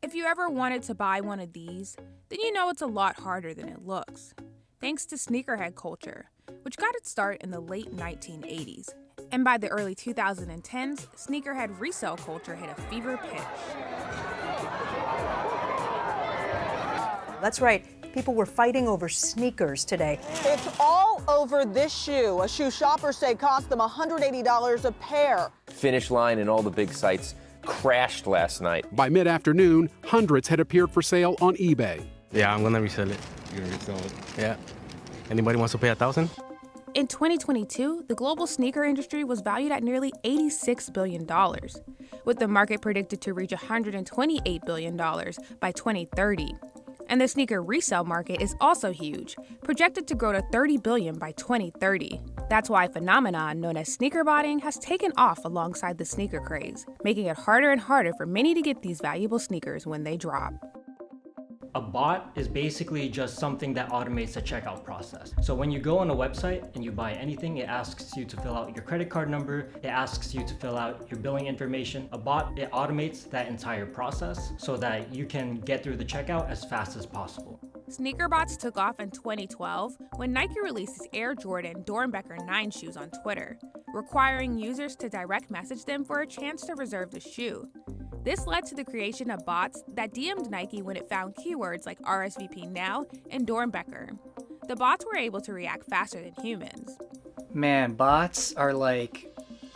If you ever wanted to buy one of these, then you know it's a lot harder than it looks, thanks to sneakerhead culture, which got its start in the late 1980s. And by the early 2010s, sneakerhead resale culture hit a fever pitch. That's right. People were fighting over sneakers today. It's all over this shoe. A shoe shoppers say cost them $180 a pair. Finish Line and all the big sites crashed last night. By mid-afternoon, hundreds had appeared for sale on eBay. Yeah, I'm gonna resell it. You're gonna resell it? Yeah. Anybody wants to pay $1,000? In 2022, the global sneaker industry was valued at nearly $86 billion, with the market predicted to reach $128 billion by 2030. And the sneaker resale market is also huge, projected to grow to $30 billion by 2030. That's why a phenomenon known as sneaker botting has taken off alongside the sneaker craze, making it harder and harder for many to get these valuable sneakers when they drop. A bot is basically just something that automates the checkout process. So when you go on a website and you buy anything, it asks you to fill out your credit card number, it asks you to fill out your billing information. A bot, it automates that entire process so that you can get through the checkout as fast as possible. Sneaker bots took off in 2012 when Nike released its Air Jordan Dornbecker 9 shoes on Twitter, requiring users to direct message them for a chance to reserve the shoe. This led to the creation of bots that DM'd Nike when it found keywords like RSVP now and Dornbecker. The bots were able to react faster than humans. Man, bots are like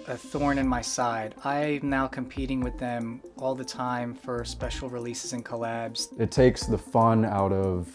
a thorn in my side. I'm now competing with them all the time for special releases and collabs. It takes the fun out of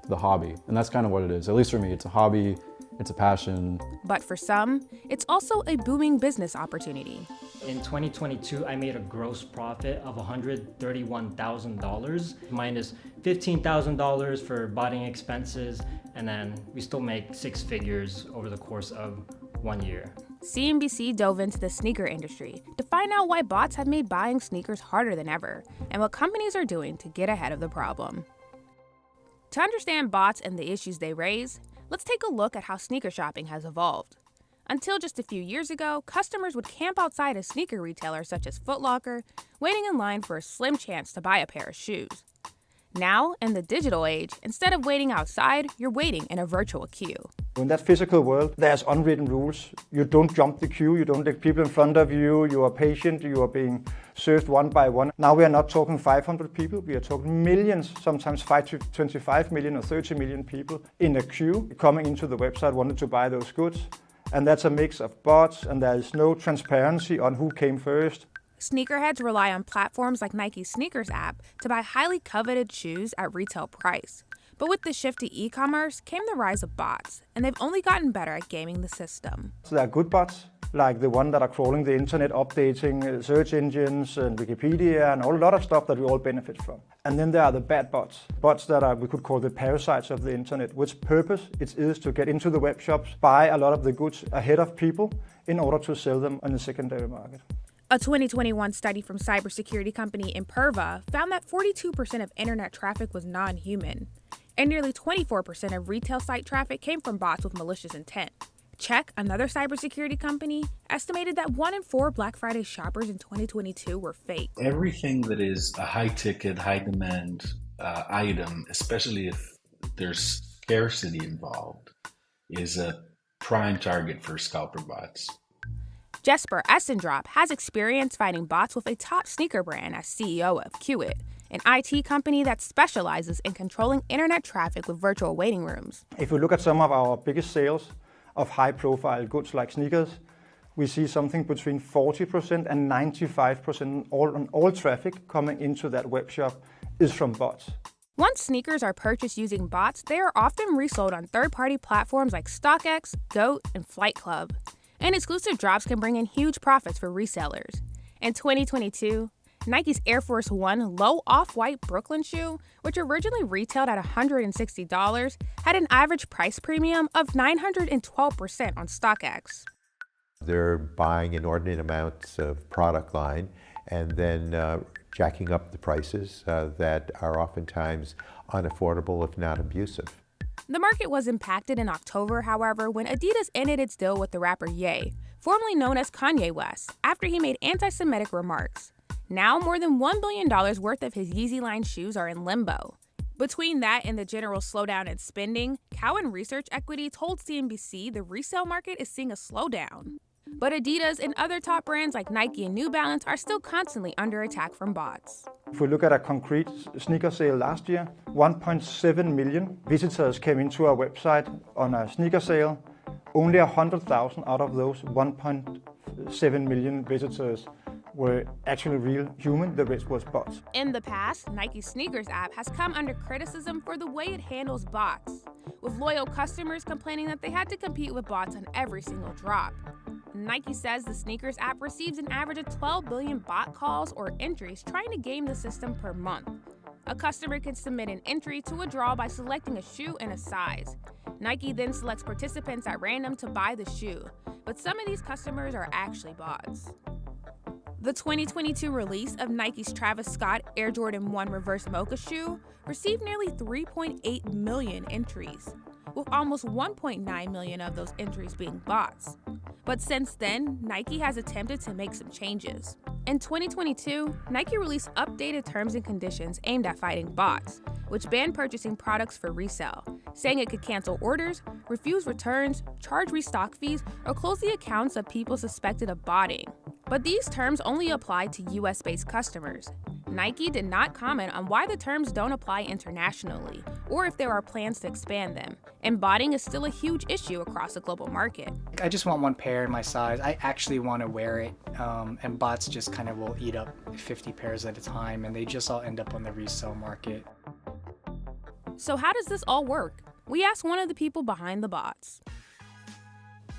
the hobby, and that's kind of what it is. At least for me, it's a hobby, it's a passion. But for some, it's also a booming business opportunity. In 2022, I made a gross profit of $131,000 minus $15,000 for botting expenses, and then we still make six figures over the course of 1 year. CNBC dove into the sneaker industry to find out why bots have made buying sneakers harder than ever and what companies are doing to get ahead of the problem. To understand bots and the issues they raise, let's take a look at how sneaker shopping has evolved. Until just a few years ago, customers would camp outside a sneaker retailer such as Foot Locker, waiting in line for a slim chance to buy a pair of shoes. Now, in the digital age, instead of waiting outside, you're waiting in a virtual queue. In that physical world, there's unwritten rules. You don't jump the queue, you don't let people in front of you, you are patient, you are being served one by one. Now we are not talking 500 people, we are talking millions, sometimes 5 to 25 million or 30 million people in a queue coming into the website wanting to buy those goods. And that's a mix of bots, and there is no transparency on who came first. Sneakerheads rely on platforms like Nike's Sneakers app to buy highly coveted shoes at retail price. But with the shift to e-commerce came the rise of bots, and they've only gotten better at gaming the system. So there are good bots, like the one that are crawling the internet, updating search engines and Wikipedia and a lot of stuff that we all benefit from. And then there are the bad bots, bots that are, we could call the parasites of the internet, which purpose it is to get into the web shops, buy a lot of the goods ahead of people in order to sell them on the secondary market. A 2021 study from cybersecurity company Imperva found that 42% of internet traffic was non-human, and nearly 24% of retail site traffic came from bots with malicious intent. Check, another cybersecurity company, estimated that 1 in 4 Black Friday shoppers in 2022 were fake. Everything that is a high-ticket, high-demand item, especially if there's scarcity involved, is a prime target for scalper bots. Jesper Essendrop has experience fighting bots with a top sneaker brand as CEO of Qit, an IT company that specializes in controlling internet traffic with virtual waiting rooms. If we look at some of our biggest sales of high-profile goods like sneakers, we see something between 40% and 95% on all traffic coming into that web shop is from bots. Once sneakers are purchased using bots, they are often resold on third-party platforms like StockX, GOAT, and Flight Club. And exclusive drops can bring in huge profits for resellers. In 2022, Nike's Air Force One low off-white Brooklyn shoe, which originally retailed at $160, had an average price premium of 912% on StockX. They're buying inordinate amounts of product line and then jacking up the prices that are oftentimes unaffordable, if not abusive. The market was impacted in October, however, when Adidas ended its deal with the rapper Ye, formerly known as Kanye West, after he made anti-Semitic remarks. Now, more than $1 billion worth of his Yeezy line shoes are in limbo. Between that and the general slowdown in spending, Cowen Research Equity told CNBC the resale market is seeing a slowdown. But Adidas and other top brands like Nike and New Balance are still constantly under attack from bots. If we look at a concrete sneaker sale last year, 1.7 million visitors came into our website on a sneaker sale. Only 100,000 out of those 1.7 million visitors were actually real human, the rest was bots. In the past, Nike's sneakers app has come under criticism for the way it handles bots, with loyal customers complaining that they had to compete with bots on every single drop. Nike says the sneakers app receives an average of 12 billion bot calls or entries trying to game the system per month. A customer can submit an entry to a draw by selecting a shoe and a size. Nike then selects participants at random to buy the shoe, but some of these customers are actually bots. The 2022 release of Nike's Travis Scott Air Jordan 1 Reverse Mocha shoe received nearly 3.8 million entries, with almost 1.9 million of those entries being bots. But since then, Nike has attempted to make some changes. In 2022, Nike released updated terms and conditions aimed at fighting bots, which banned purchasing products for resale, saying it could cancel orders, refuse returns, charge restock fees, or close the accounts of people suspected of botting. But these terms only apply to US-based customers. Nike did not comment on why the terms don't apply internationally, or if there are plans to expand them, and botting is still a huge issue across the global market. I just want one pair in my size. I actually want to wear it, and bots just kind of will eat up 50 pairs at a time, and they just all end up on the resale market. So how does this all work? We asked one of the people behind the bots.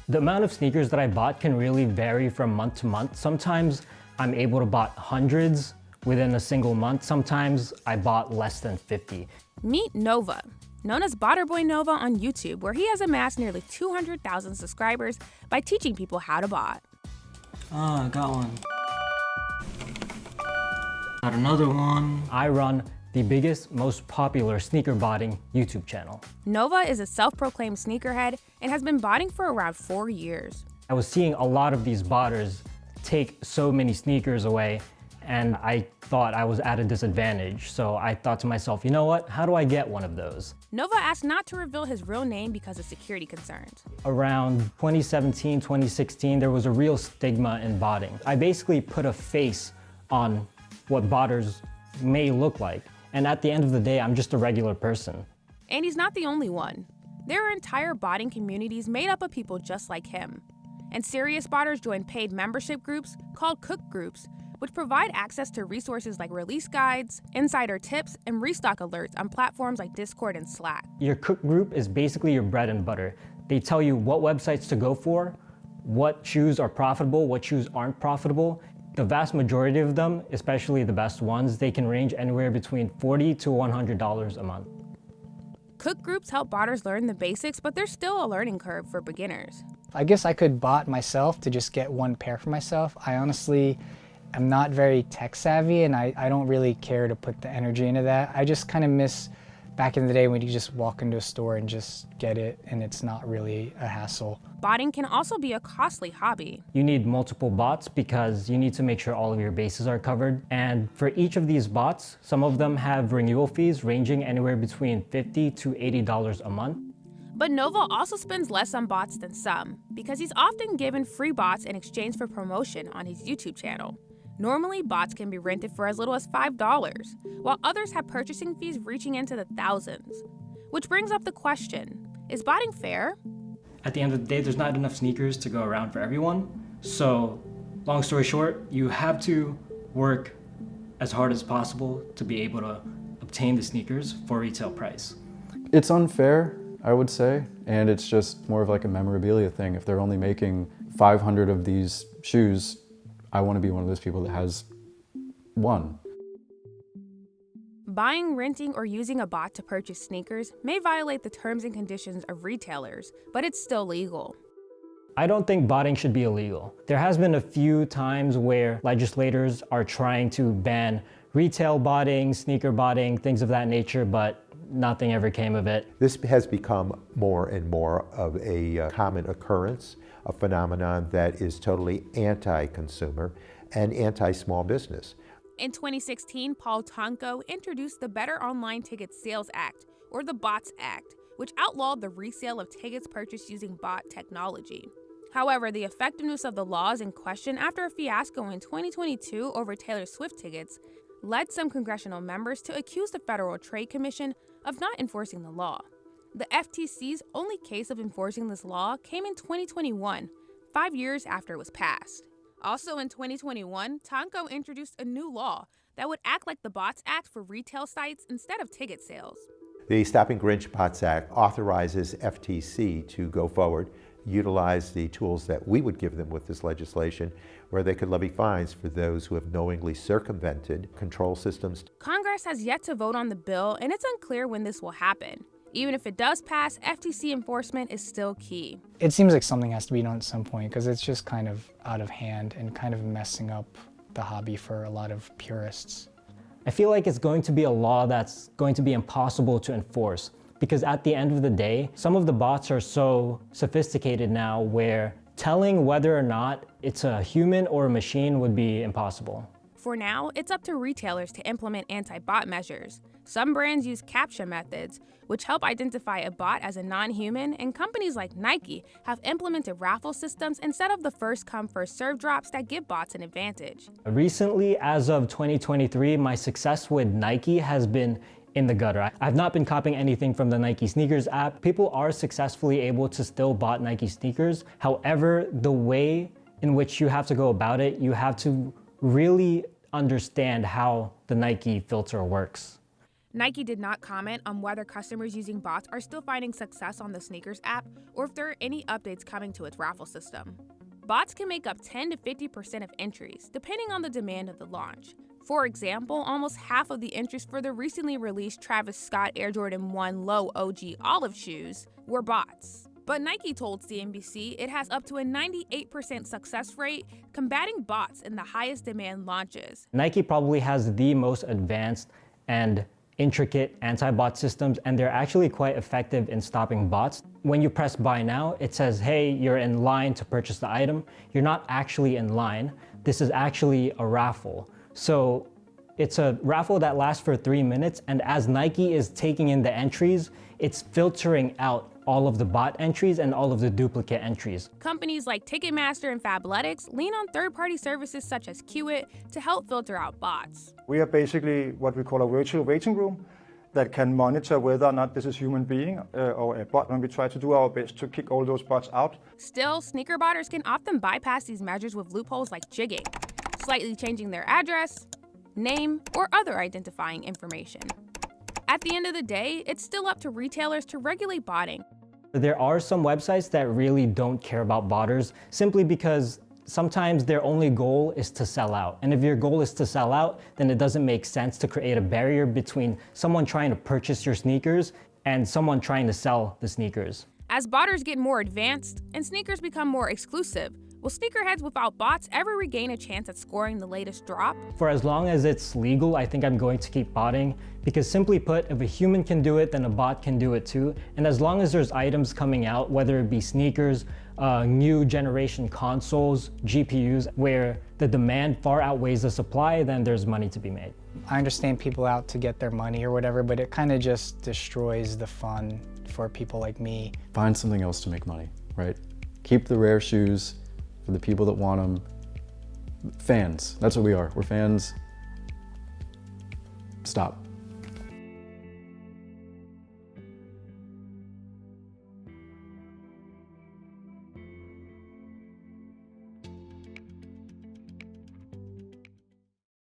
The amount of sneakers that I bought can really vary from month to month. Sometimes I'm able to buy hundreds within a single month. Sometimes I bought less than 50. Meet Nova, known as Botterboy Nova on YouTube, where he has amassed nearly 200,000 subscribers by teaching people how to bot. I got one. Got another one. I run the biggest, most popular sneaker botting YouTube channel. Nova is a self-proclaimed sneakerhead and has been botting for around 4 years. I was seeing a lot of these botters take so many sneakers away, and I thought I was at a disadvantage. So I thought to myself, you know what? How do I get one of those? Nova asked not to reveal his real name because of security concerns. Around 2017, 2016, there was a real stigma in botting. I basically put a face on what botters may look like. And at the end of the day, I'm just a regular person. And he's not the only one. There are entire botting communities made up of people just like him. And serious botters join paid membership groups called cook groups, which provide access to resources like release guides, insider tips, and restock alerts on platforms like Discord and Slack. Your cook group is basically your bread and butter. They tell you what websites to go for, what shoes are profitable, what shoes aren't profitable. The vast majority of them, especially the best ones, they can range anywhere between $40 to $100 a month. Cook groups help botters learn the basics, but there's still a learning curve for beginners. I guess I could bot myself to just get one pair for myself. I honestly am not very tech savvy, and I don't really care to put the energy into that. I just kind of miss back in the day when you just walk into a store and just get it, and it's not really a hassle. Botting can also be a costly hobby. You need multiple bots because you need to make sure all of your bases are covered. And for each of these bots, some of them have renewal fees ranging anywhere between $50 to $80 a month. But Nova also spends less on bots than some, because he's often given free bots in exchange for promotion on his YouTube channel. Normally, bots can be rented for as little as $5, while others have purchasing fees reaching into the thousands. Which brings up the question, is botting fair? At the end of the day, there's not enough sneakers to go around for everyone. So, long story short, you have to work as hard as possible to be able to obtain the sneakers for retail price. It's unfair, I would say, and it's just more of like a memorabilia thing. If they're only making 500 of these shoes, I want to be one of those people that has one. Buying, renting, or using a bot to purchase sneakers may violate the terms and conditions of retailers, but it's still legal. I don't think botting should be illegal. There has been a few times where legislators are trying to ban retail botting, sneaker botting, things of that nature, but nothing ever came of it. This has become more and more of a common occurrence, a phenomenon that is totally anti-consumer and anti-small business. In 2016, Paul Tonko introduced the Better Online Ticket Sales Act, or the BOTS Act, which outlawed the resale of tickets purchased using bot technology. However, the effectiveness of the laws in question after a fiasco in 2022 over Taylor Swift tickets led some congressional members to accuse the Federal Trade Commission of not enforcing the law. The FTC's only case of enforcing this law came in 2021, 5 years after it was passed. Also in 2021, Tonko introduced a new law that would act like the BOTS Act for retail sites instead of ticket sales. The Stopping Grinch Bots Act authorizes FTC to go forward, utilize the tools that we would give them with this legislation, where they could levy fines for those who have knowingly circumvented control systems. Congress has yet to vote on the bill, and it's unclear when this will happen. Even if it does pass, FTC enforcement is still key. It seems like something has to be done at some point because it's just kind of out of hand and kind of messing up the hobby for a lot of purists. I feel like it's going to be a law that's going to be impossible to enforce because at the end of the day, some of the bots are so sophisticated now where telling whether or not it's a human or a machine would be impossible. For now, it's up to retailers to implement anti-bot measures. Some brands use CAPTCHA methods, which help identify a bot as a non-human, and companies like Nike have implemented raffle systems instead of the first-come, first-served drops that give bots an advantage. Recently, as of 2023, my success with Nike has been in the gutter. I've not been copying anything from the Nike sneakers app. People are successfully able to still bot Nike sneakers. However, the way in which you have to go about it, you have to really understand how the Nike filter works. Nike did not comment on whether customers using bots are still finding success on the sneakers app or if there are any updates coming to its raffle system. Bots can make up 10 to 50% of entries, depending on the demand of the launch. For example, almost half of the entries for the recently released Travis Scott Air Jordan 1 Low OG Olive shoes were bots. But Nike told CNBC it has up to a 98% success rate combating bots in the highest demand launches. Nike probably has the most advanced and intricate anti-bot systems, and they're actually quite effective in stopping bots. When you press buy now, it says, hey, you're in line to purchase the item. You're not actually in line. This is actually a raffle. So it's a raffle that lasts for 3 minutes, and as Nike is taking in the entries, it's filtering out all of the bot entries and all of the duplicate entries. Companies like Ticketmaster and Fabletics lean on third-party services such as Qit to help filter out bots. We are basically what we call a virtual waiting room that can monitor whether or not this is a human being or a bot, and we try to do our best to kick all those bots out. Still, sneaker botters can often bypass these measures with loopholes like jigging, slightly changing their address, name, or other identifying information. At the end of the day, it's still up to retailers to regulate botting. There are some websites that really don't care about botters simply because sometimes their only goal is to sell out. And if your goal is to sell out, then it doesn't make sense to create a barrier between someone trying to purchase your sneakers and someone trying to sell the sneakers. As botters get more advanced and sneakers become more exclusive, will sneakerheads without bots ever regain a chance at scoring the latest drop? For as long as it's legal, I think I'm going to keep botting because simply put, if a human can do it, then a bot can do it too. And as long as there's items coming out, whether it be sneakers, new generation consoles, GPUs, where the demand far outweighs the supply, then there's money to be made. I understand people out to get their money or whatever, but it kind of just destroys the fun for people like me. Find something else to make money, right? Keep the rare shoes for the people that want them. Fans, that's what we are. We're fans. Stop.